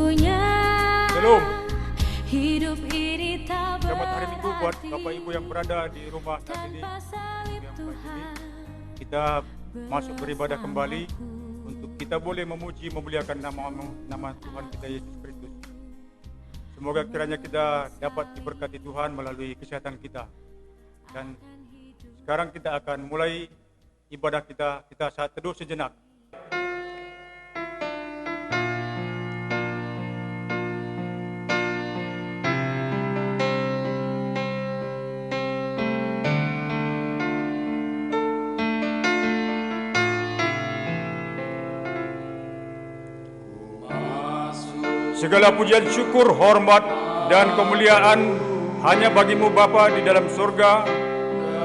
Shalom. Selamat hari Minggu buat Bapak Ibu yang berada di rumah saat ini. Kita masuk beribadah kembali untuk kita boleh memuji, memuliakan nama Tuhan kita Yesus Kristus. Semoga kiranya kita dapat diberkati Tuhan melalui kesehatan kita. Dan sekarang kita akan mulai ibadah kita saat teduh sejenak. Segala pujian, syukur, hormat, dan kemuliaan hanya bagimu Bapa di dalam surga.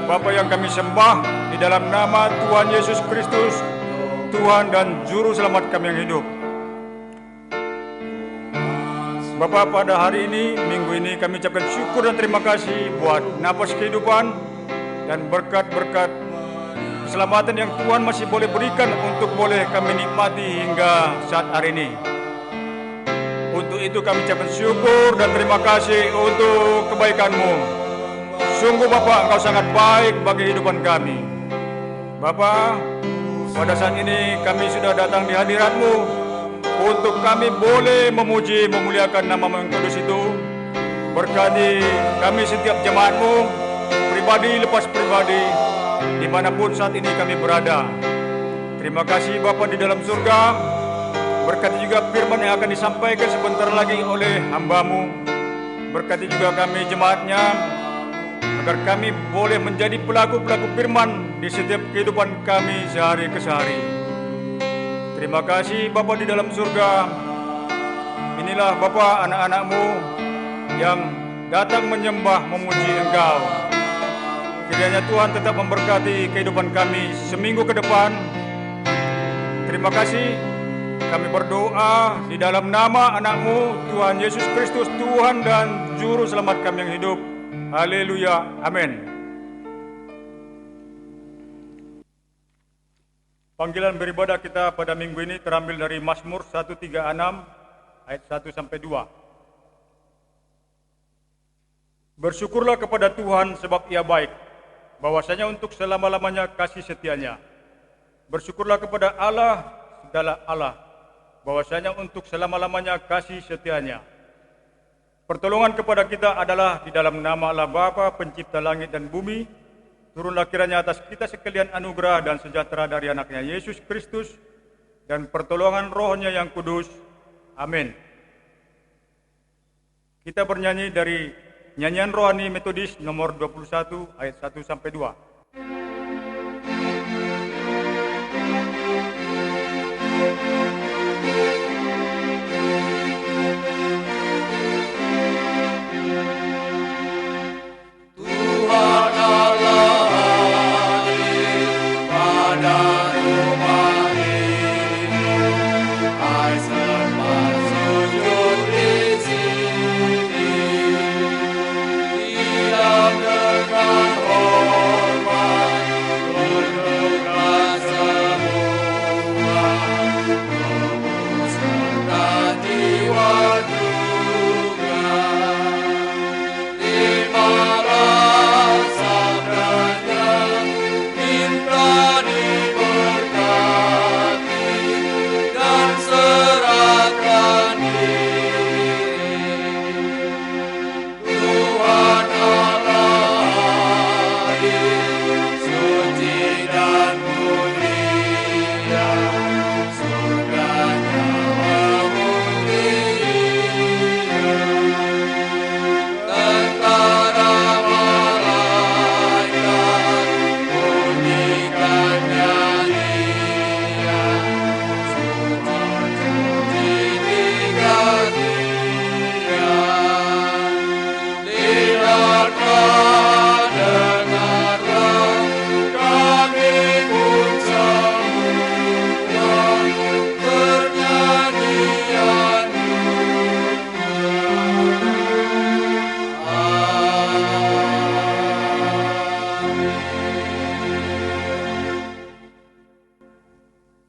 Bapa yang kami sembah di dalam nama Tuhan Yesus Kristus, Tuhan dan Juru Selamat kami yang hidup. Bapa, pada hari ini, minggu ini kami ucapkan syukur dan terima kasih buat napas kehidupan dan berkat-berkat keselamatan yang Tuhan masih boleh berikan untuk boleh kami nikmati hingga saat hari ini. Untuk itu kami ucapkan syukur dan terima kasih untuk kebaikan-Mu. Sungguh Bapa, Engkau sangat baik bagi kehidupan kami. Bapa, pada saat ini kami sudah datang di hadirat-Mu untuk kami boleh memuji, memuliakan nama-Mu yang kudus itu. Berkati kami setiap jemaat-Mu, pribadi lepas pribadi, dimanapun saat ini kami berada. Terima kasih Bapa di dalam surga. Berkati juga firman yang akan disampaikan sebentar lagi oleh hamba-Mu. Berkati juga kami jemaatnya, agar kami boleh menjadi pelaku-pelaku firman di setiap kehidupan kami sehari ke sehari. Terima kasih Bapa di dalam surga. Inilah Bapa anak-anak-Mu yang datang menyembah memuji Engkau. Kiranya Tuhan tetap memberkati kehidupan kami seminggu ke depan. Terima kasih. Kami berdoa di dalam nama anak-Mu, Tuhan Yesus Kristus, Tuhan dan Juru Selamat kami yang hidup. Haleluya, amin. Panggilan beribadah kita pada minggu ini terambil dari Mazmur 136 ayat 1-2. Bersyukurlah kepada Tuhan sebab Ia baik, bahwasanya untuk selama-lamanya kasih setianya. Bersyukurlah kepada Allah, segala Allah, bahwasanya untuk selama-lamanya kasih setianya. Pertolongan kepada kita adalah di dalam nama Allah Bapa, pencipta langit dan bumi. Turunlah kiranya atas kita sekalian anugerah dan sejahtera dari anaknya Yesus Kristus, dan pertolongan rohnya yang kudus. Amin. Kita bernyanyi dari nyanyian rohani metodis nomor 21 ayat 1-2.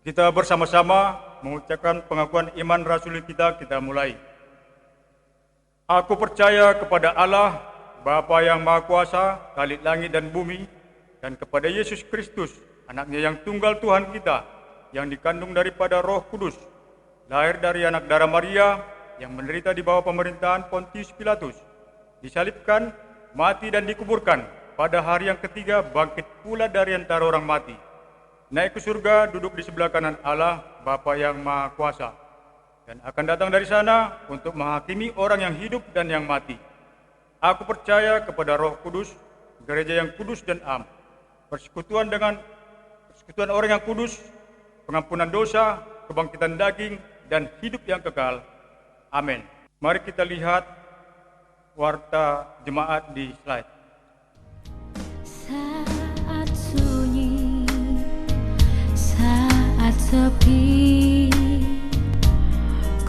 Kita bersama-sama mengucapkan pengakuan iman rasuli kita mulai. Aku percaya kepada Allah, Bapa yang Maha Kuasa, Khalik langit dan bumi, dan kepada Yesus Kristus, anaknya yang tunggal Tuhan kita, yang dikandung daripada Roh Kudus, lahir dari anak darah Maria, yang menderita di bawah pemerintahan Pontius Pilatus, disalibkan, mati dan dikuburkan, pada hari yang ketiga bangkit pula dari antara orang mati, naik ke surga, duduk di sebelah kanan Allah, Bapa yang Maha Kuasa, dan akan datang dari sana untuk menghakimi orang yang hidup dan yang mati. Aku percaya kepada Roh Kudus, gereja yang kudus dan am, persekutuan orang yang kudus, pengampunan dosa, kebangkitan daging, dan hidup yang kekal. Amin. Mari kita lihat warta jemaat di slide. Saat sunyi, saat sepi,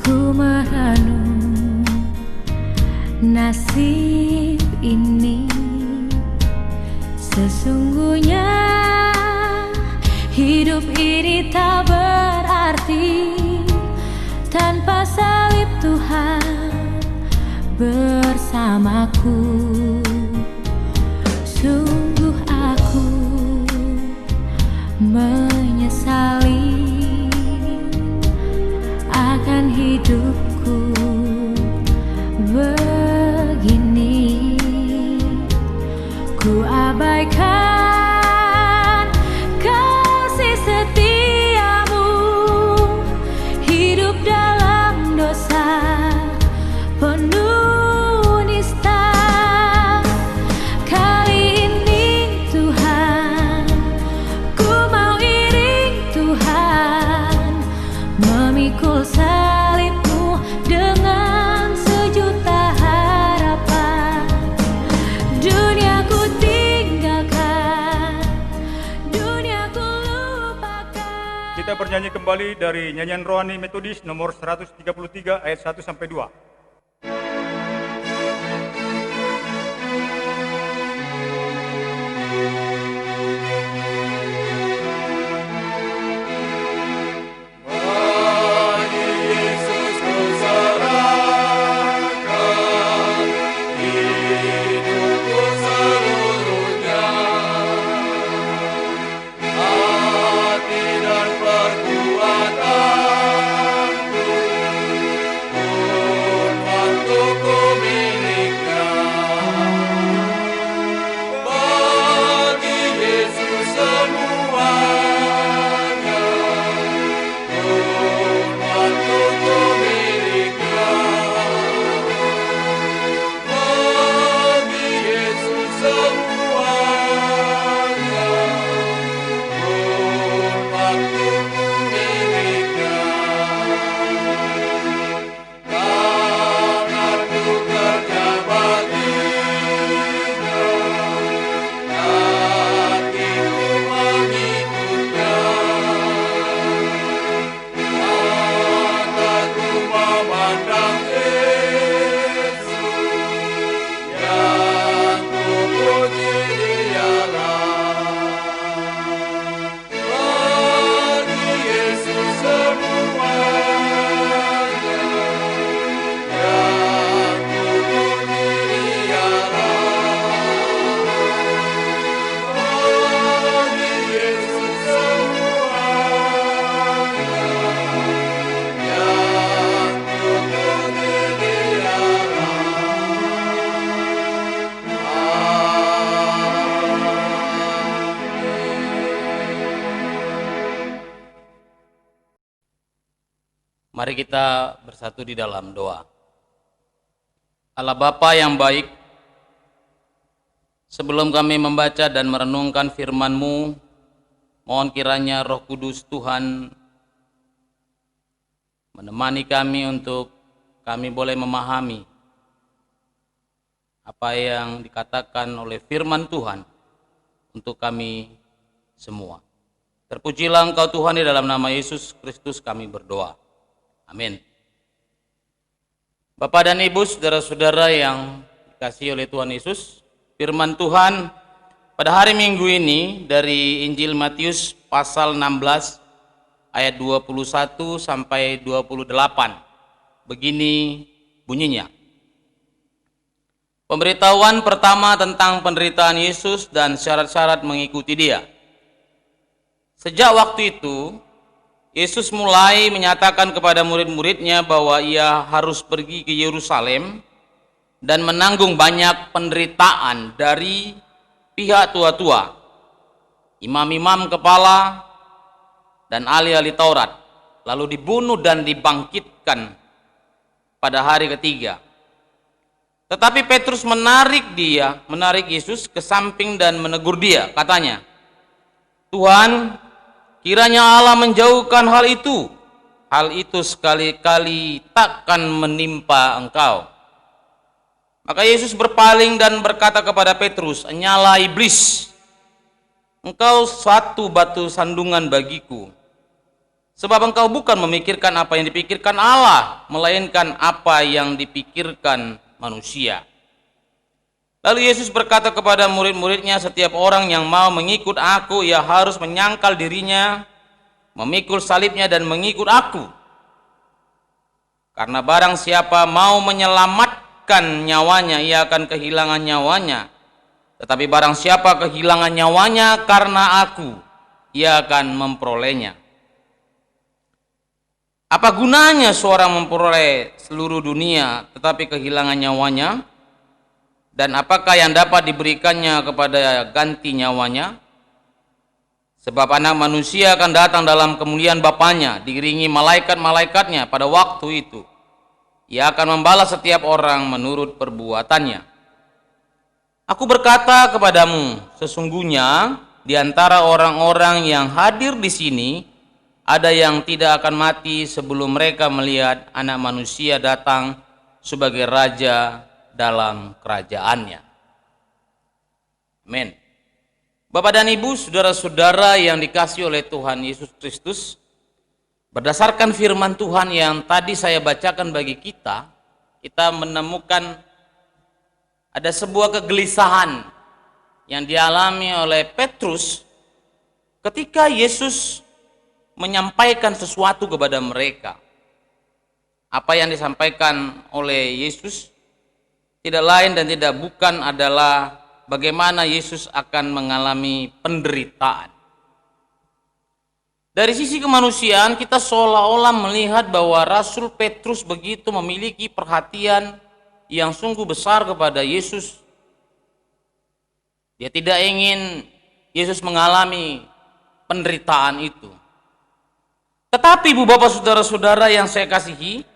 ku merenung nasib ini. Sesungguhnya hidup ini tak berarti tanpa salib Tuhan bersamaku. Sungguh aku menyesali akan hidupku begini. Ku abaikan kasih setiamu, hidup dalam dosa penuh nista. Kali ini Tuhan, ku mau iring Tuhan, memikul salibmu dengan sejuta harapan. Dunia ku tinggalkan, dunia ku lupakan. Kita bernyanyi kembali dari nyanyian rohani Metodis nomor 133 ayat 1 sampai 2. Mari kita bersatu di dalam doa. Allah Bapa yang baik, sebelum kami membaca dan merenungkan firman-Mu, mohon kiranya Roh Kudus Tuhan menemani kami untuk kami boleh memahami apa yang dikatakan oleh firman Tuhan untuk kami semua. Terpujilah Engkau Tuhan, di dalam nama Yesus Kristus kami berdoa. Amin. Bapak dan Ibu, saudara-saudara yang dikasihi oleh Tuhan Yesus, firman Tuhan pada hari Minggu ini dari Injil Matius pasal 16 ayat 21 sampai 28. Begini bunyinya. Pemberitahuan pertama tentang penderitaan Yesus dan syarat-syarat mengikuti Dia. Sejak waktu itu, Yesus mulai menyatakan kepada murid-muridnya bahwa Ia harus pergi ke Yerusalem dan menanggung banyak penderitaan dari pihak tua-tua, imam-imam kepala, dan ahli-ahli Taurat, lalu dibunuh dan dibangkitkan pada hari ketiga. Tetapi Petrus menarik Yesus ke samping dan menegur dia. Katanya, "Tuhan, kiranya Allah menjauhkan hal itu. Hal itu sekali-kali takkan menimpa engkau." Maka Yesus berpaling dan berkata kepada Petrus, "Enyala iblis, engkau suatu batu sandungan bagiku. Sebab engkau bukan memikirkan apa yang dipikirkan Allah, melainkan apa yang dipikirkan manusia." Lalu Yesus berkata kepada murid-muridnya, "Setiap orang yang mau mengikut aku, ia harus menyangkal dirinya, memikul salibnya dan mengikut aku. Karena barang siapa mau menyelamatkan nyawanya, ia akan kehilangan nyawanya. Tetapi barang siapa kehilangan nyawanya karena aku, ia akan memperolehnya. Apa gunanya seorang memperoleh seluruh dunia tetapi kehilangan nyawanya? Dan apakah yang dapat diberikannya kepada ganti nyawanya? Sebab Anak Manusia akan datang dalam kemuliaan Bapanya, diiringi malaikat-malaikatnya pada waktu itu. Ia akan membalas setiap orang menurut perbuatannya. Aku berkata kepadamu, sesungguhnya di antara orang-orang yang hadir di sini, ada yang tidak akan mati sebelum mereka melihat Anak Manusia datang sebagai Raja dalam kerajaannya." Amin. Bapak dan Ibu, saudara-saudara yang dikasihi oleh Tuhan Yesus Kristus, berdasarkan firman Tuhan yang tadi saya bacakan bagi kita, kita menemukan ada sebuah kegelisahan yang dialami oleh Petrus ketika Yesus menyampaikan sesuatu kepada mereka. Apa yang disampaikan oleh Yesus tidak lain dan tidak bukan adalah bagaimana Yesus akan mengalami penderitaan. Dari sisi kemanusiaan, kita seolah-olah melihat bahwa Rasul Petrus begitu memiliki perhatian yang sungguh besar kepada Yesus. Dia tidak ingin Yesus mengalami penderitaan itu. Tetapi Ibu Bapak Saudara-saudara yang saya kasihi,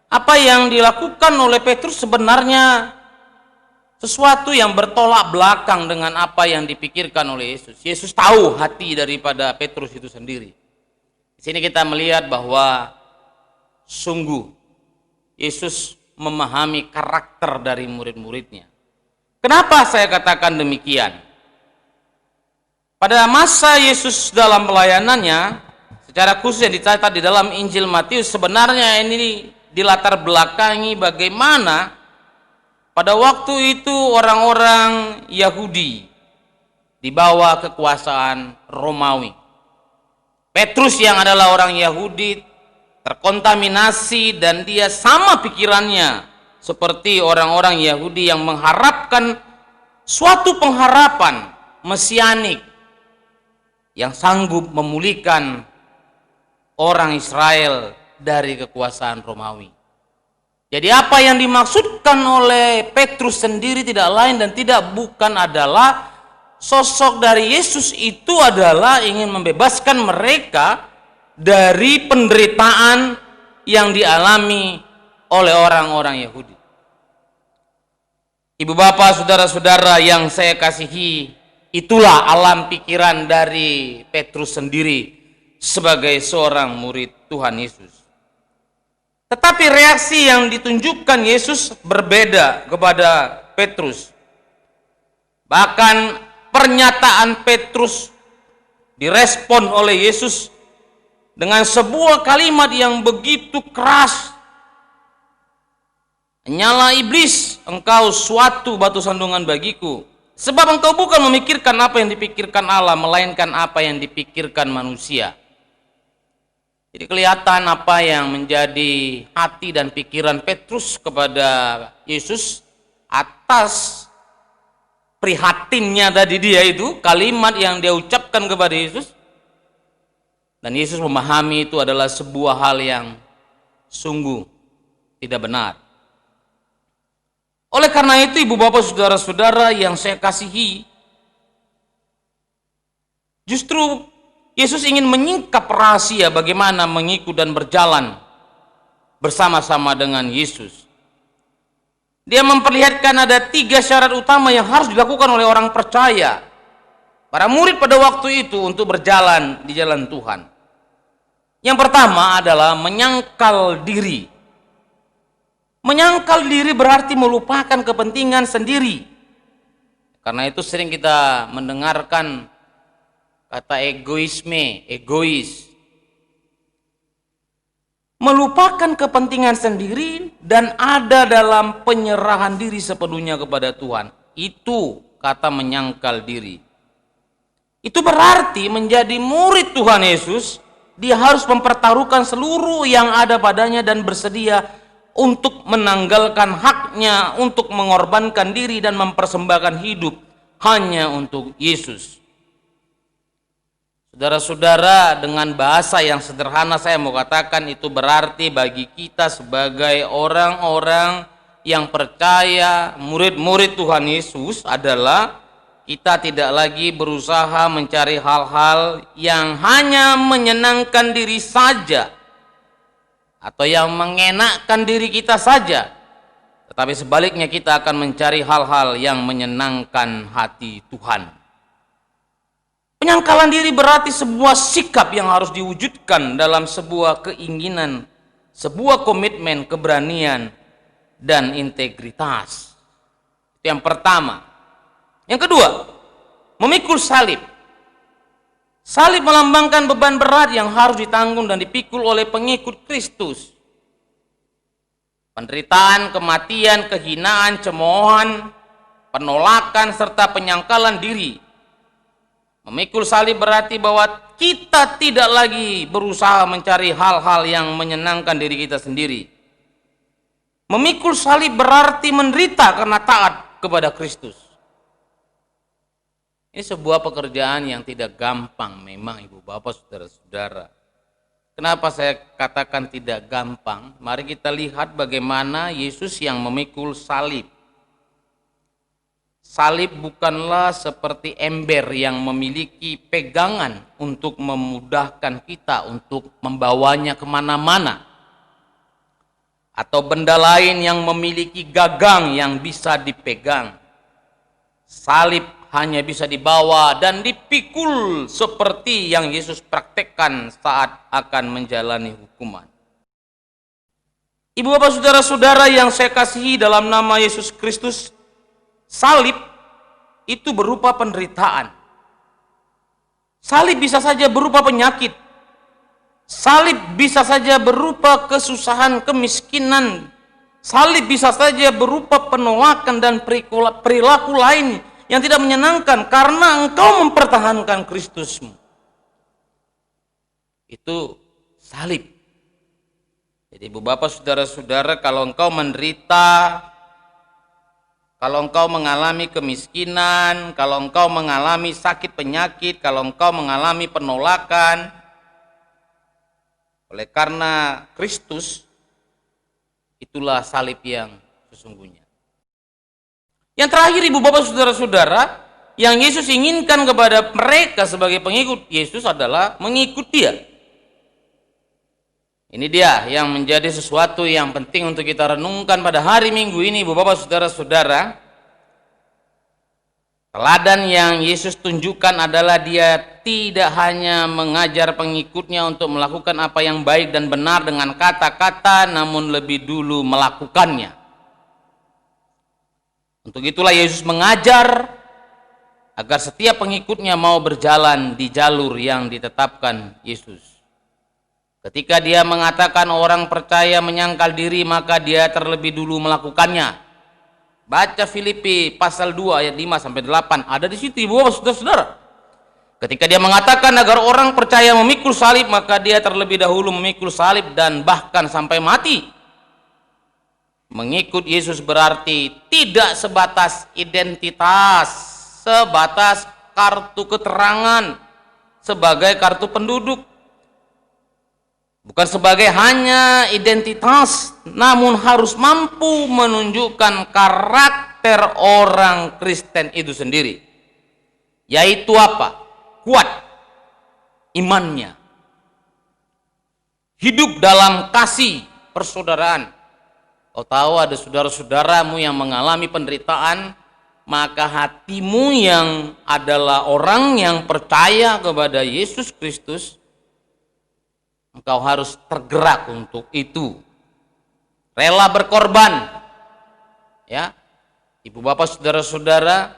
apa yang dilakukan oleh Petrus sebenarnya sesuatu yang bertolak belakang dengan apa yang dipikirkan oleh Yesus. Yesus tahu hati daripada Petrus itu sendiri. Di sini kita melihat bahwa sungguh Yesus memahami karakter dari murid-muridnya. Kenapa saya katakan demikian? Pada masa Yesus dalam pelayanannya, secara khusus yang dicatat di dalam Injil Matius, sebenarnya ini dilatar belakangi bagaimana pada waktu itu orang-orang Yahudi di bawah kekuasaan Romawi. Petrus yang adalah orang Yahudi terkontaminasi dan dia sama pikirannya seperti orang-orang Yahudi yang mengharapkan suatu pengharapan mesianik yang sanggup memulihkan orang Israel dari kekuasaan Romawi. Jadi apa yang dimaksudkan oleh Petrus sendiri tidak lain dan tidak bukan adalah sosok dari Yesus itu adalah ingin membebaskan mereka dari penderitaan yang dialami oleh orang-orang Yahudi. Ibu bapak, saudara-saudara yang saya kasihi, itulah alam pikiran dari Petrus sendiri sebagai seorang murid Tuhan Yesus. Tetapi reaksi yang ditunjukkan Yesus berbeda kepada Petrus. Bahkan pernyataan Petrus direspon oleh Yesus dengan sebuah kalimat yang begitu keras. "Nyala iblis, engkau suatu batu sandungan bagiku. Sebab engkau bukan memikirkan apa yang dipikirkan Allah, melainkan apa yang dipikirkan manusia." Jadi kelihatan apa yang menjadi hati dan pikiran Petrus kepada Yesus atas prihatinnya tadi dia itu, kalimat yang dia ucapkan kepada Yesus. Dan Yesus memahami itu adalah sebuah hal yang sungguh tidak benar. Oleh karena itu, ibu bapak saudara-saudara yang saya kasihi, justru Yesus ingin menyingkap rahasia bagaimana mengikut dan berjalan bersama-sama dengan Yesus. Dia memperlihatkan ada 3 syarat utama yang harus dilakukan oleh orang percaya, para murid pada waktu itu, untuk berjalan di jalan Tuhan. Yang pertama adalah menyangkal diri. Menyangkal diri berarti melupakan kepentingan sendiri. Karena itu sering kita mendengarkan kata egoisme, egois. Melupakan kepentingan sendiri dan ada dalam penyerahan diri sepenuhnya kepada Tuhan. Itu kata menyangkal diri. Itu berarti menjadi murid Tuhan Yesus, dia harus mempertaruhkan seluruh yang ada padanya dan bersedia untuk menanggalkan haknya, untuk mengorbankan diri dan mempersembahkan hidup hanya untuk Yesus. Saudara-saudara, dengan bahasa yang sederhana saya mau katakan, itu berarti bagi kita sebagai orang-orang yang percaya, murid-murid Tuhan Yesus adalah kita tidak lagi berusaha mencari hal-hal yang hanya menyenangkan diri saja atau yang mengenakkan diri kita saja, tetapi sebaliknya kita akan mencari hal-hal yang menyenangkan hati Tuhan. Penyangkalan diri berarti sebuah sikap yang harus diwujudkan dalam sebuah keinginan, sebuah komitmen, keberanian, dan integritas. Itu yang pertama. Yang kedua, memikul salib. Salib melambangkan beban berat yang harus ditanggung dan dipikul oleh pengikut Kristus. Penderitaan, kematian, kehinaan, cemoohan, penolakan, serta penyangkalan diri. Memikul salib berarti bahwa kita tidak lagi berusaha mencari hal-hal yang menyenangkan diri kita sendiri. Memikul salib berarti menderita karena taat kepada Kristus. Ini sebuah pekerjaan yang tidak gampang memang, ibu bapak saudara-saudara. Kenapa saya katakan tidak gampang? Mari kita lihat bagaimana Yesus yang memikul salib. Salib bukanlah seperti ember yang memiliki pegangan untuk memudahkan kita untuk membawanya kemana-mana. Atau benda lain yang memiliki gagang yang bisa dipegang. Salib hanya bisa dibawa dan dipikul seperti yang Yesus praktekkan saat akan menjalani hukuman. Ibu bapak saudara-saudara yang saya kasihi dalam nama Yesus Kristus, salib itu berupa penderitaan. Salib bisa saja berupa penyakit. Salib bisa saja berupa kesusahan, kemiskinan. Salib bisa saja berupa penolakan dan perilaku lain yang tidak menyenangkan karena engkau mempertahankan Kristusmu. Itu salib. Jadi ibu bapak saudara-saudara, kalau engkau menderita, kalau engkau mengalami kemiskinan, kalau engkau mengalami sakit penyakit, kalau engkau mengalami penolakan oleh karena Kristus, itulah salib yang sesungguhnya. Yang terakhir ibu bapak saudara-saudara, yang Yesus inginkan kepada mereka sebagai pengikut Yesus adalah mengikut Dia. Ini dia yang menjadi sesuatu yang penting untuk kita renungkan pada hari Minggu ini, ibu bapak saudara-saudara. Teladan yang Yesus tunjukkan adalah Dia tidak hanya mengajar pengikutnya untuk melakukan apa yang baik dan benar dengan kata-kata, namun lebih dulu melakukannya. Untuk itulah Yesus mengajar agar setiap pengikutnya mau berjalan di jalur yang ditetapkan Yesus. Ketika Dia mengatakan orang percaya menyangkal diri, maka dia terlebih dulu melakukannya. Baca Filipi pasal 2 ayat 5 sampai 8, ada di situ ibu bapak saudara-saudara. Ketika dia mengatakan agar orang percaya memikul salib, maka dia terlebih dahulu memikul salib dan bahkan sampai mati. Mengikut Yesus berarti tidak sebatas identitas, sebatas kartu keterangan sebagai kartu penduduk. Bukan sebagai hanya identitas, namun harus mampu menunjukkan karakter orang Kristen itu sendiri. Yaitu apa? Kuat imannya, hidup dalam kasih persaudaraan. Kau tahu ada saudara-saudaramu yang mengalami penderitaan, maka hatimu yang adalah orang yang percaya kepada Yesus Kristus, engkau harus tergerak untuk itu, rela berkorban. Ya, ibu bapak saudara-saudara,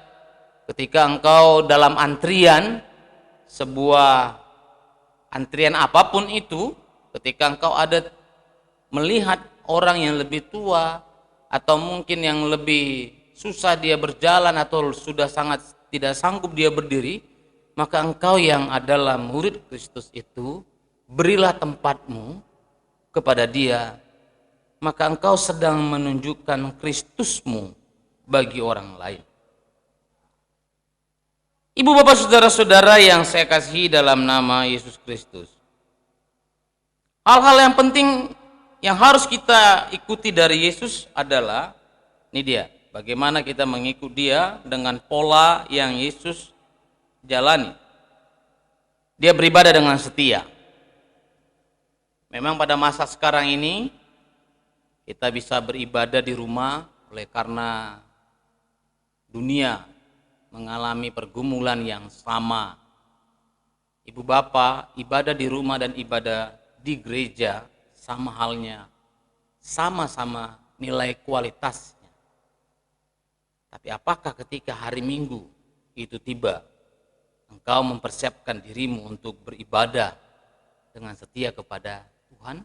ketika engkau dalam antrian, sebuah antrian apapun itu, ketika engkau ada melihat orang yang lebih tua atau mungkin yang lebih susah dia berjalan atau sudah sangat tidak sanggup dia berdiri, maka engkau yang adalah murid Kristus itu, berilah tempatmu kepada dia, maka engkau sedang menunjukkan Kristusmu bagi orang lain. Ibu bapak saudara-saudara yang saya kasihi dalam nama Yesus Kristus, hal-hal yang penting yang harus kita ikuti dari Yesus adalah, ini dia, bagaimana kita mengikut dia dengan pola yang Yesus jalani. Dia beribadah dengan setia. Memang pada masa sekarang ini kita bisa beribadah di rumah oleh karena dunia mengalami pergumulan yang sama. Ibu bapak, ibadah di rumah dan ibadah di gereja sama halnya, sama-sama nilai kualitasnya. Tapi apakah ketika hari Minggu itu tiba, engkau mempersiapkan dirimu untuk beribadah dengan setia kepada Tuhan?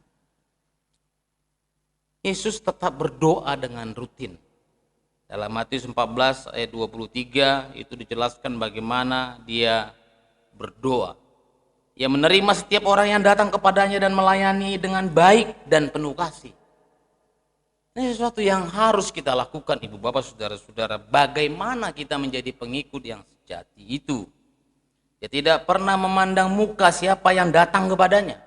Yesus tetap berdoa dengan rutin. Dalam Matius 14 ayat 23 itu dijelaskan bagaimana dia berdoa. Ia menerima setiap orang yang datang kepadanya dan melayani dengan baik dan penuh kasih. Ini sesuatu yang harus kita lakukan, ibu bapak saudara-saudara. Bagaimana kita menjadi pengikut yang sejati itu. Dia tidak pernah memandang muka siapa yang datang kepadanya.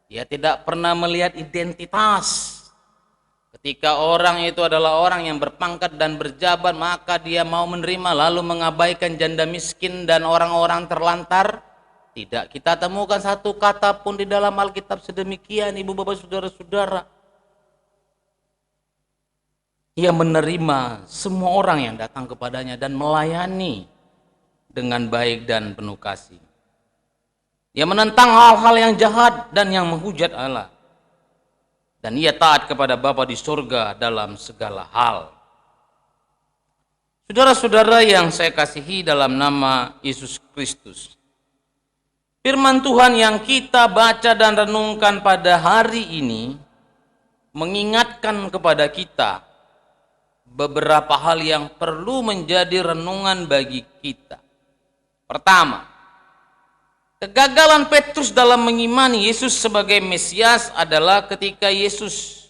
Dia tidak pernah melihat identitas. Ketika orang itu adalah orang yang berpangkat dan berjabat, maka dia mau menerima lalu mengabaikan janda miskin dan orang-orang terlantar. Tidak kita temukan satu kata pun di dalam Alkitab sedemikian, ibu bapak saudara-saudara. Ia menerima semua orang yang datang kepadanya dan melayani dengan baik dan penuh kasih. Ia menentang hal-hal yang jahat dan yang menghujat Allah. Dan ia taat kepada Bapa di surga dalam segala hal. Saudara-saudara yang saya kasihi dalam nama Yesus Kristus, firman Tuhan yang kita baca dan renungkan pada hari ini mengingatkan kepada kita beberapa hal yang perlu menjadi renungan bagi kita. Pertama, kegagalan Petrus dalam mengimani Yesus sebagai Mesias adalah ketika Yesus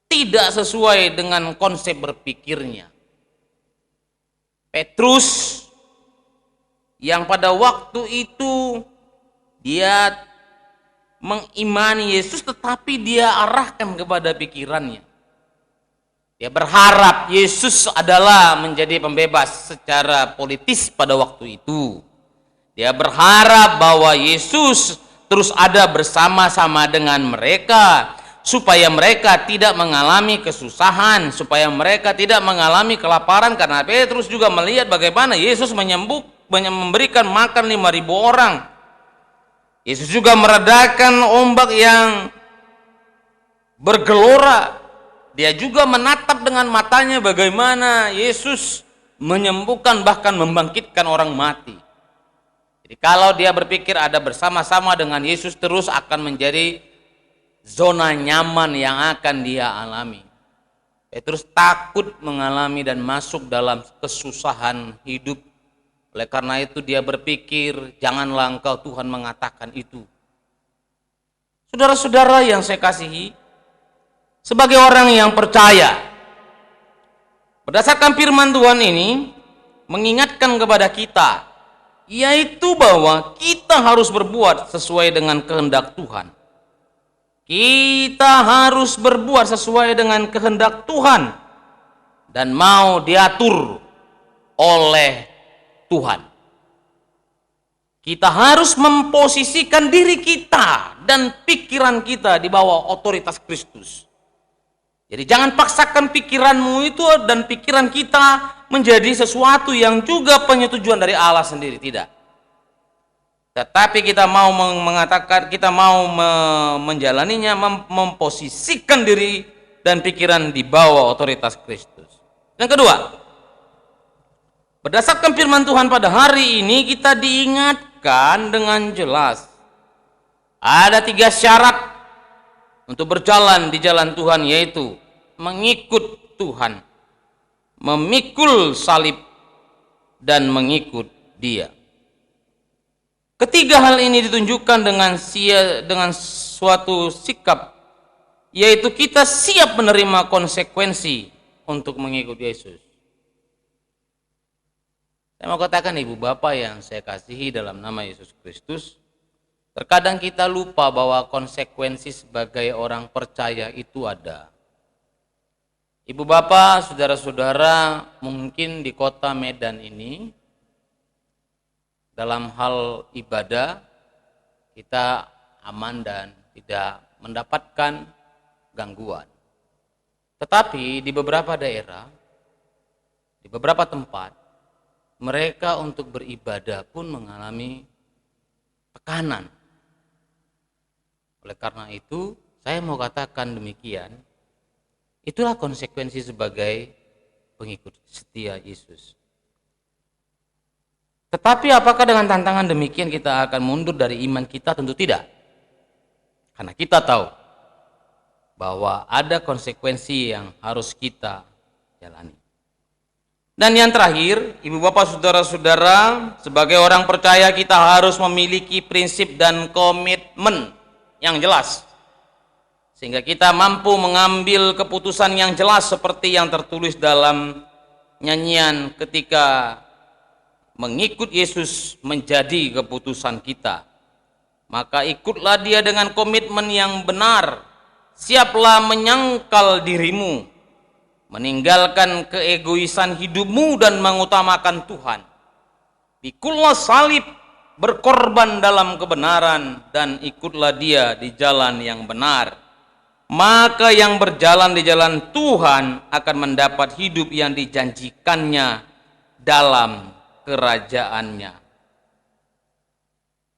tidak sesuai dengan konsep berpikirnya. Petrus yang pada waktu itu dia mengimani Yesus, tetapi dia arahkan kepada pikirannya. Dia berharap Yesus adalah menjadi pembebas secara politis pada waktu itu. Dia berharap bahwa Yesus terus ada bersama-sama dengan mereka, supaya mereka tidak mengalami kesusahan, supaya mereka tidak mengalami kelaparan, karena Petrus juga melihat bagaimana Yesus memberikan makan 5.000 orang. Yesus juga meredakan ombak yang bergelora. Dia juga menatap dengan matanya bagaimana Yesus menyembuhkan bahkan membangkitkan orang mati. Jadi kalau dia berpikir ada bersama-sama dengan Yesus terus akan menjadi zona nyaman yang akan dia alami. Petrus takut mengalami dan masuk dalam kesusahan hidup. Oleh karena itu dia berpikir, janganlah engkau Tuhan mengatakan itu. Saudara-saudara yang saya kasihi, sebagai orang yang percaya, berdasarkan firman Tuhan ini mengingatkan kepada kita, yaitu bahwa kita harus berbuat sesuai dengan kehendak Tuhan. Kita harus berbuat sesuai dengan kehendak Tuhan dan mau diatur oleh Tuhan. Kita harus memposisikan diri kita dan pikiran kita di bawah otoritas Kristus. Jadi jangan paksakan pikiranmu itu dan pikiran kita menjadi sesuatu yang juga penyetujuan dari Allah sendiri, tidak. Tetapi kita mau mengatakan, kita mau menjalaninya, memposisikan diri dan pikiran di bawah otoritas Kristus. Yang kedua, berdasarkan firman Tuhan pada hari ini kita diingatkan dengan jelas. Ada 3 syarat untuk berjalan di jalan Tuhan, yaitu mengikut Tuhan, memikul salib, dan mengikut Dia. Ketiga hal ini ditunjukkan dengan suatu sikap, yaitu kita siap menerima konsekuensi untuk mengikut Yesus. Saya mau katakan ibu bapak yang saya kasihi dalam nama Yesus Kristus, terkadang kita lupa bahwa konsekuensi sebagai orang percaya itu ada. Ibu bapak, saudara-saudara, mungkin di kota Medan ini, dalam hal ibadah, kita aman dan tidak mendapatkan gangguan. Tetapi di beberapa daerah, di beberapa tempat, mereka untuk beribadah pun mengalami tekanan. Oleh karena itu, saya mau katakan demikian, itulah konsekuensi sebagai pengikut setia Yesus. Tetapi apakah dengan tantangan demikian kita akan mundur dari iman kita? Tentu tidak. Karena kita tahu bahwa ada konsekuensi yang harus kita jalani. Dan yang terakhir, ibu bapak saudara-saudara, sebagai orang percaya kita harus memiliki prinsip dan komitmen yang jelas. Sehingga kita mampu mengambil keputusan yang jelas seperti yang tertulis dalam nyanyian ketika mengikut Yesus menjadi keputusan kita. Maka ikutlah Dia dengan komitmen yang benar. Siaplah menyangkal dirimu, meninggalkan keegoisan hidupmu dan mengutamakan Tuhan. Pikullah salib, berkorban dalam kebenaran, dan ikutlah Dia di jalan yang benar. Maka yang berjalan di jalan Tuhan akan mendapat hidup yang dijanjikannya dalam kerajaannya.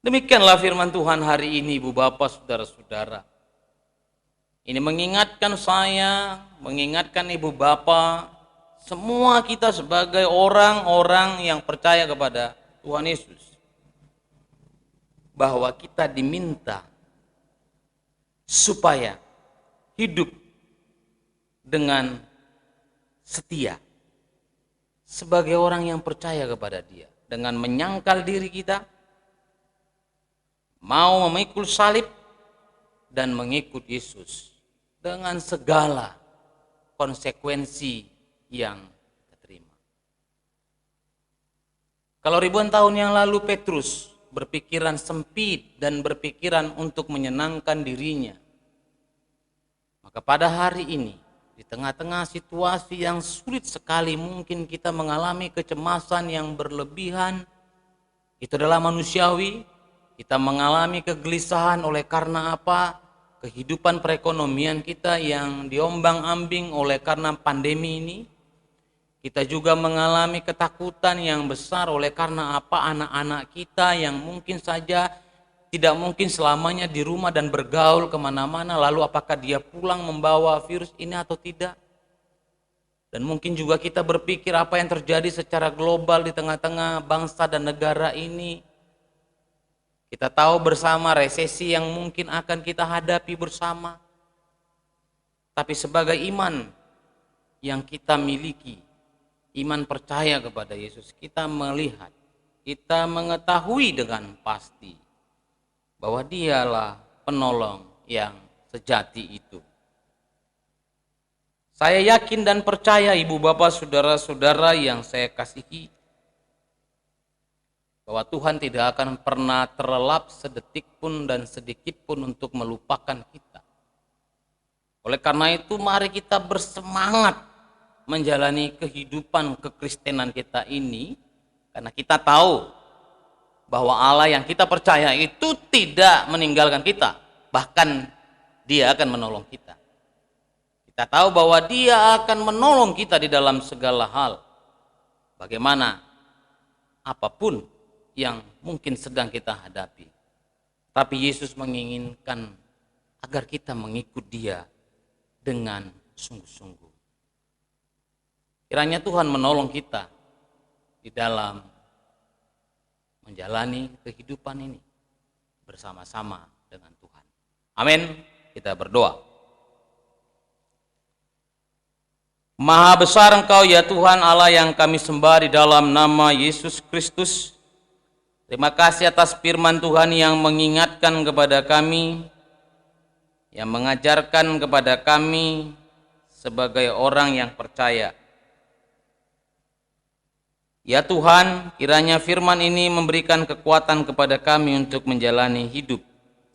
Demikianlah firman Tuhan hari ini, ibu bapak saudara-saudara. Ini mengingatkan saya, mengingatkan ibu bapak, semua kita sebagai orang-orang yang percaya kepada Tuhan Yesus, bahwa kita diminta supaya hidup dengan setia sebagai orang yang percaya kepada Dia, dengan menyangkal diri kita, mau memikul salib dan mengikut Yesus dengan segala konsekuensi yang kita terima. Kalau ribuan tahun yang lalu Petrus berpikiran sempit dan berpikiran untuk menyenangkan dirinya, maka pada hari ini, di tengah-tengah situasi yang sulit sekali, mungkin kita mengalami kecemasan yang berlebihan. Itu adalah manusiawi. Kita mengalami kegelisahan oleh karena apa? Kehidupan perekonomian kita yang diombang-ambing oleh karena pandemi ini. Kita juga mengalami ketakutan yang besar oleh karena apa? Anak-anak kita yang mungkin saja tidak mungkin selamanya di rumah dan bergaul kemana-mana, lalu apakah dia pulang membawa virus ini atau tidak? Dan mungkin juga kita berpikir apa yang terjadi secara global di tengah-tengah bangsa dan negara ini. Kita tahu bersama resesi yang mungkin akan kita hadapi bersama. Tapi sebagai iman yang kita miliki, iman percaya kepada Yesus, kita melihat kita mengetahui dengan pasti bahwa Dialah penolong yang sejati itu. Saya yakin dan percaya ibu bapak saudara-saudara yang saya kasihi, bahwa Tuhan tidak akan pernah terlelap sedetik pun dan sedikit pun untuk melupakan kita. Oleh karena itu mari kita bersemangat menjalani kehidupan kekristenan kita ini, karena kita tahu bahwa Allah yang kita percaya itu tidak meninggalkan kita, bahkan Dia akan menolong kita. Kita tahu bahwa Dia akan menolong kita di dalam segala hal. Bagaimana apapun yang mungkin sedang kita hadapi. Tapi Yesus menginginkan agar kita mengikut Dia dengan sungguh-sungguh. Kiranya Tuhan menolong kita di dalam menjalani kehidupan ini bersama-sama dengan Tuhan. Amin. Kita berdoa. Maha besar Engkau ya Tuhan Allah yang kami sembah di dalam nama Yesus Kristus. Terima kasih atas firman Tuhan yang mengingatkan kepada kami, yang mengajarkan kepada kami sebagai orang yang percaya. Ya Tuhan, kiranya firman ini memberikan kekuatan kepada kami untuk menjalani hidup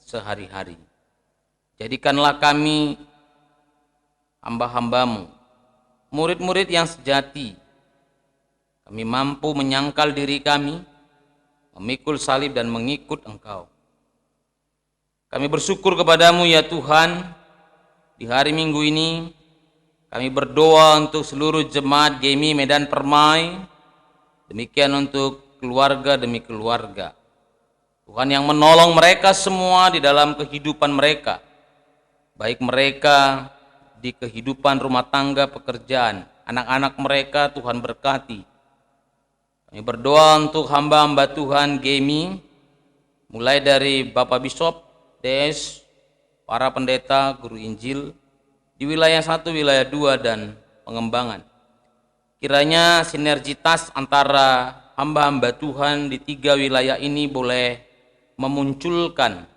sehari-hari. Jadikanlah kami hamba-hamba-Mu, murid-murid yang sejati. Kami mampu menyangkal diri kami, memikul salib dan mengikut Engkau. Kami bersyukur kepadamu ya Tuhan, di hari Minggu ini kami berdoa untuk seluruh jemaat GMI Medan Permai, demikian untuk keluarga demi keluarga. Tuhan yang menolong mereka semua di dalam kehidupan mereka, baik mereka di kehidupan rumah tangga, pekerjaan, anak-anak mereka Tuhan berkati. Kami berdoa untuk hamba-hamba Tuhan GMI, mulai dari Bapak Bishop, DS, para pendeta, guru Injil, di wilayah 1, wilayah 2, dan pengembangan. Kiranya sinergitas antara hamba-hamba Tuhan di 3 wilayah ini boleh memunculkan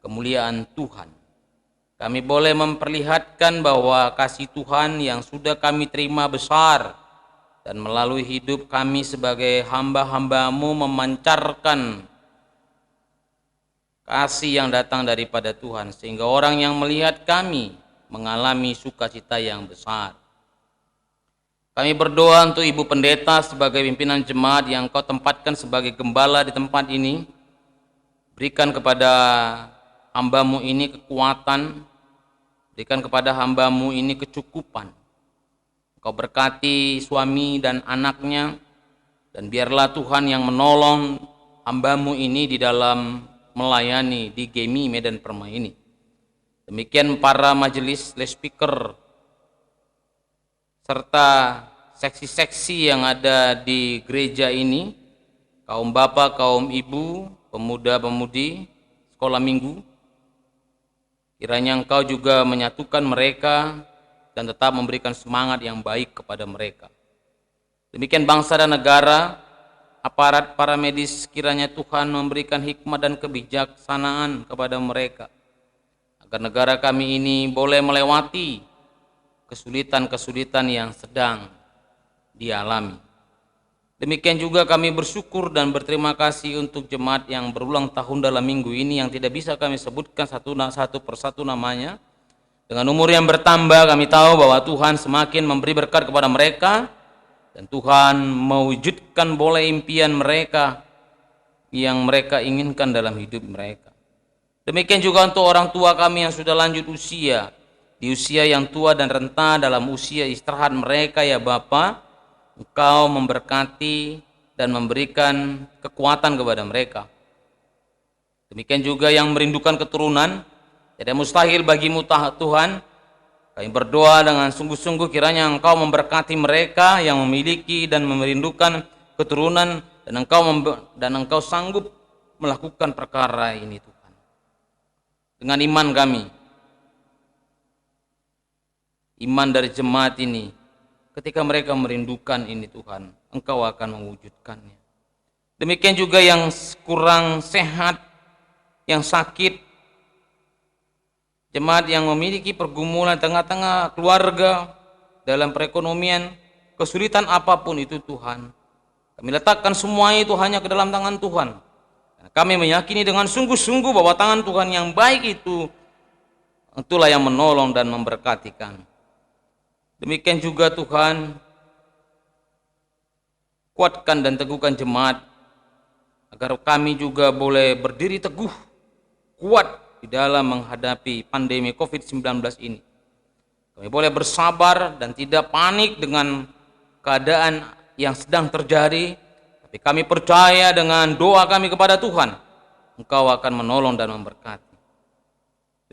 kemuliaan Tuhan. Kami boleh memperlihatkan bahwa kasih Tuhan yang sudah kami terima besar, dan melalui hidup kami sebagai hamba-hamba-Mu memancarkan kasih yang datang daripada Tuhan, sehingga orang yang melihat kami mengalami sukacita yang besar. Kami berdoa untuk Ibu Pendeta sebagai pimpinan jemaat yang Kau tempatkan sebagai gembala di tempat ini. Berikan kepada hamba-Mu ini kekuatan, berikan kepada hamba-Mu ini kecukupan. Kau berkati suami dan anaknya, dan biarlah Tuhan yang menolong hamba-Mu ini di dalam melayani di GMI Medan Permai ini. Demikian para majelis lay speaker serta seksi-seksi yang ada di gereja ini, kaum bapak, kaum ibu, pemuda-pemudi, sekolah minggu. Kiranya Engkau juga menyatukan mereka dan tetap memberikan semangat yang baik kepada mereka. Demikian bangsa dan negara, aparat para medis, kiranya Tuhan memberikan hikmat dan kebijaksanaan kepada mereka, agar negara kami ini boleh melewati kesulitan-kesulitan yang sedang dialami. Demikian juga kami bersyukur dan berterima kasih untuk jemaat yang berulang tahun dalam minggu ini yang tidak bisa kami sebutkan satu persatu namanya. Dengan umur yang bertambah, kami tahu bahwa Tuhan semakin memberi berkat kepada mereka, dan Tuhan mewujudkan boleh impian mereka yang mereka inginkan dalam hidup mereka. Demikian juga untuk orang tua kami yang sudah lanjut usia, di usia yang tua dan renta dalam usia istirahat mereka ya Bapa, Engkau memberkati dan memberikan kekuatan kepada mereka. Demikian juga yang merindukan keturunan, tidak mustahil bagimu Tuhan. Kami berdoa dengan sungguh-sungguh kiranya Engkau memberkati mereka yang memiliki dan merindukan keturunan, dan Engkau sanggup melakukan perkara ini Tuhan. Dengan iman kami, iman dari jemaat ini, ketika mereka merindukan ini Tuhan, Engkau akan mewujudkannya. Demikian juga yang kurang sehat, yang sakit, jemaat yang memiliki pergumulan tengah-tengah keluarga, dalam perekonomian, kesulitan apapun itu Tuhan, kami letakkan semua itu hanya ke dalam tangan Tuhan. Kami meyakini dengan sungguh-sungguh bahwa tangan Tuhan yang baik itulah yang menolong dan memberkati kami. Demikian juga Tuhan, kuatkan dan teguhkan jemaat, agar kami juga boleh berdiri teguh, kuat di dalam menghadapi pandemi COVID-19 ini. Kami boleh bersabar dan tidak panik dengan keadaan yang sedang terjadi, tapi kami percaya dengan doa kami kepada Tuhan, Engkau akan menolong dan memberkati.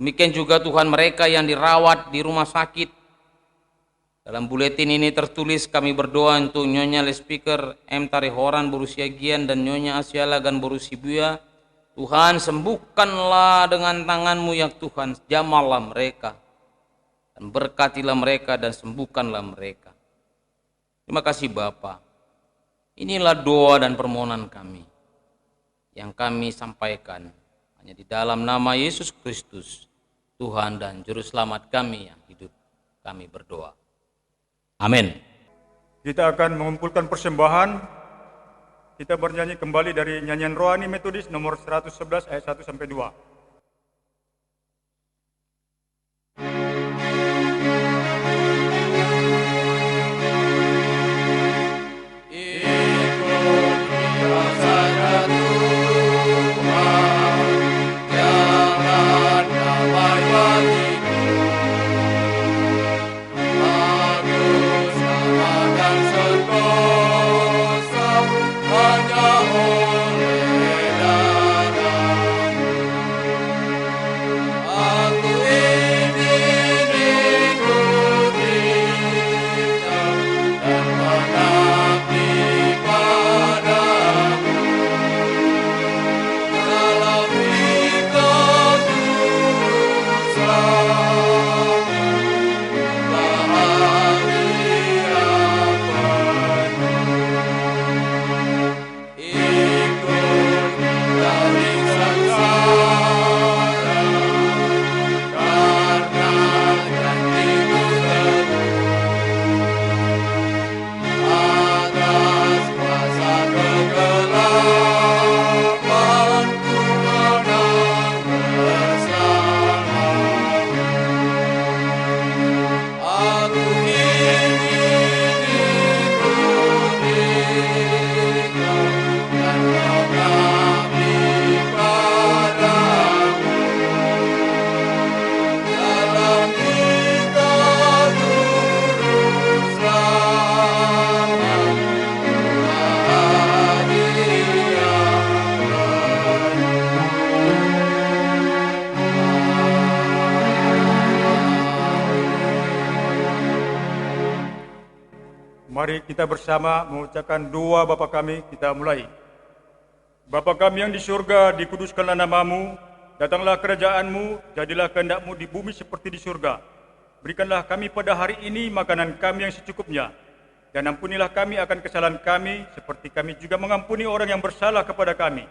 Demikian juga Tuhan, mereka yang dirawat di rumah sakit. Dalam buletin ini tertulis, kami berdoa untuk Nyonya Speaker M. Tarihoran berusia Gian dan Nyonya Asyala Gan berusia Buya. Tuhan, sembuhkanlah dengan tangan-Mu ya Tuhan, jamahlah mereka, dan berkatilah mereka dan sembuhkanlah mereka. Terima kasih Bapa. Inilah doa dan permohonan kami yang kami sampaikan hanya di dalam nama Yesus Kristus, Tuhan dan Juru Selamat kami yang hidup. Kami berdoa. Amin. Kita akan mengumpulkan persembahan. Kita bernyanyi kembali dari nyanyian rohani Metodis nomor 111 ayat 1 sampai 2. Mari kita bersama mengucapkan doa Bapa kami, kita mulai. Bapa kami yang di surga, dikuduskanlah namamu, datanglah kerajaan-Mu, jadilah kehendak-Mu di bumi seperti di surga. Berikanlah kami pada hari ini makanan kami yang secukupnya, dan ampunilah kami akan kesalahan kami, seperti kami juga mengampuni orang yang bersalah kepada kami.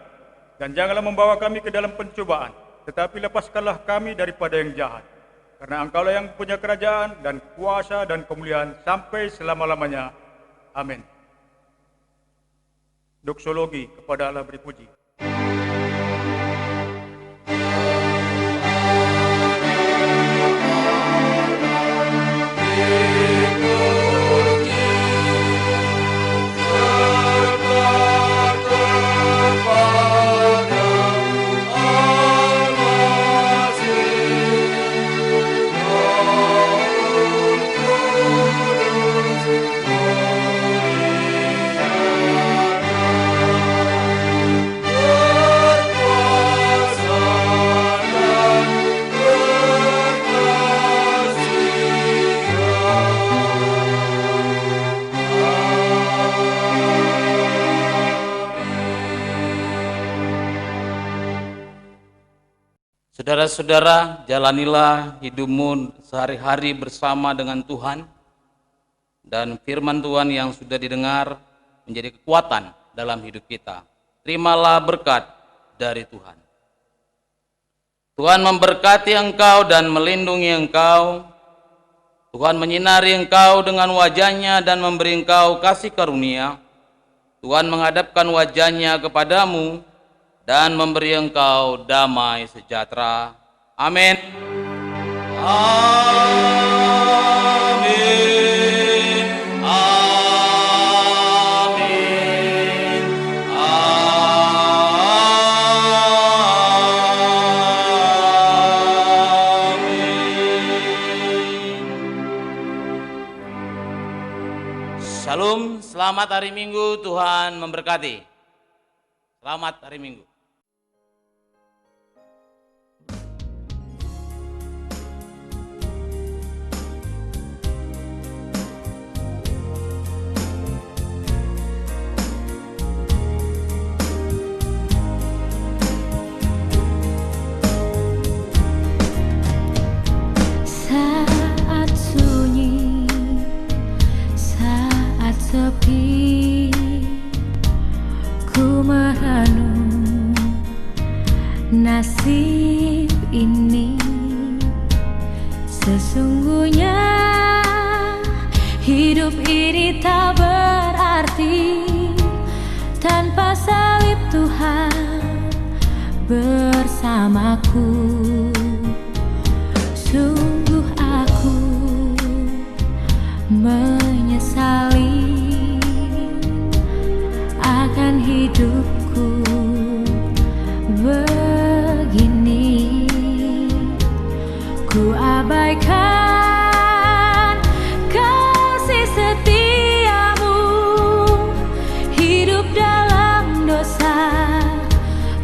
Dan janganlah membawa kami ke dalam pencobaan, tetapi lepaskanlah kami daripada yang jahat. Karena Engkaulah yang punya kerajaan dan kuasa dan kemuliaan sampai selama-lamanya. Amin. Doksologi kepada Allah beri puji. Saudara-saudara, jalanilah hidupmu sehari-hari bersama dengan Tuhan, dan firman Tuhan yang sudah didengar menjadi kekuatan dalam hidup kita. terimalah berkat dari Tuhan. Tuhan memberkati engkau dan melindungi engkau. Tuhan menyinari engkau dengan wajah-Nya dan memberi engkau kasih karunia. Tuhan menghadapkan wajah-Nya kepadamu dan memberi engkau damai sejahtera. Amin. Amin. Amin. Shalom, selamat hari Minggu, Tuhan memberkati. Selamat hari Minggu. Saat sunyi, saat sepi, ku merenung nasib ini. Sesungguhnya hidup ini tak berarti tanpa salib Tuhan bersamaku. Sungguh aku menyesali akan hidupku begini. Ku abaikan kasih setiamu, hidup dalam dosa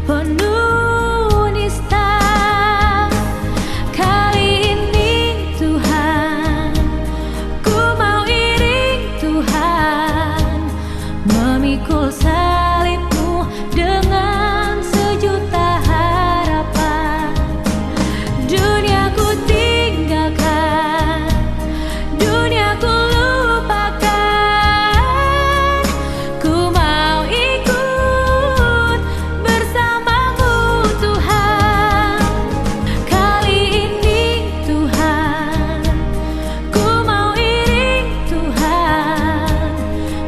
penuh nista. Kali ini Tuhan, ku mau iring Tuhan, memikul salib-Mu dengan sejuta harapan. Dunia ku tinggalkan, dunia ku lupakan, ku mau ikut bersama-Mu Tuhan. Kali ini Tuhan, ku mau iring Tuhan,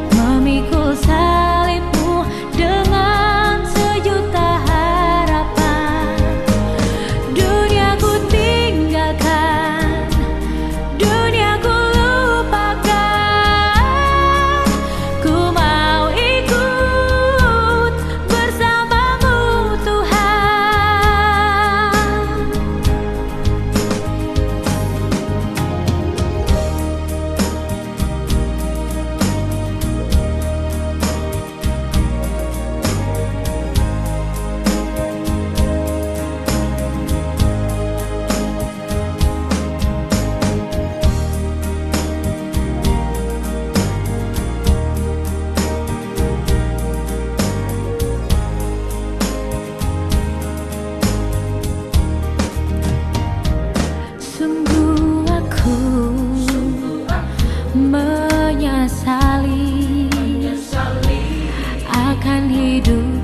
memikul salib-Mu dengan sejuta harapan. Dunia ku tinggalkan, dunia ku lupakan, ku mau ikut bersama-Mu Tuhan. Sungguh aku menyesali akan hidup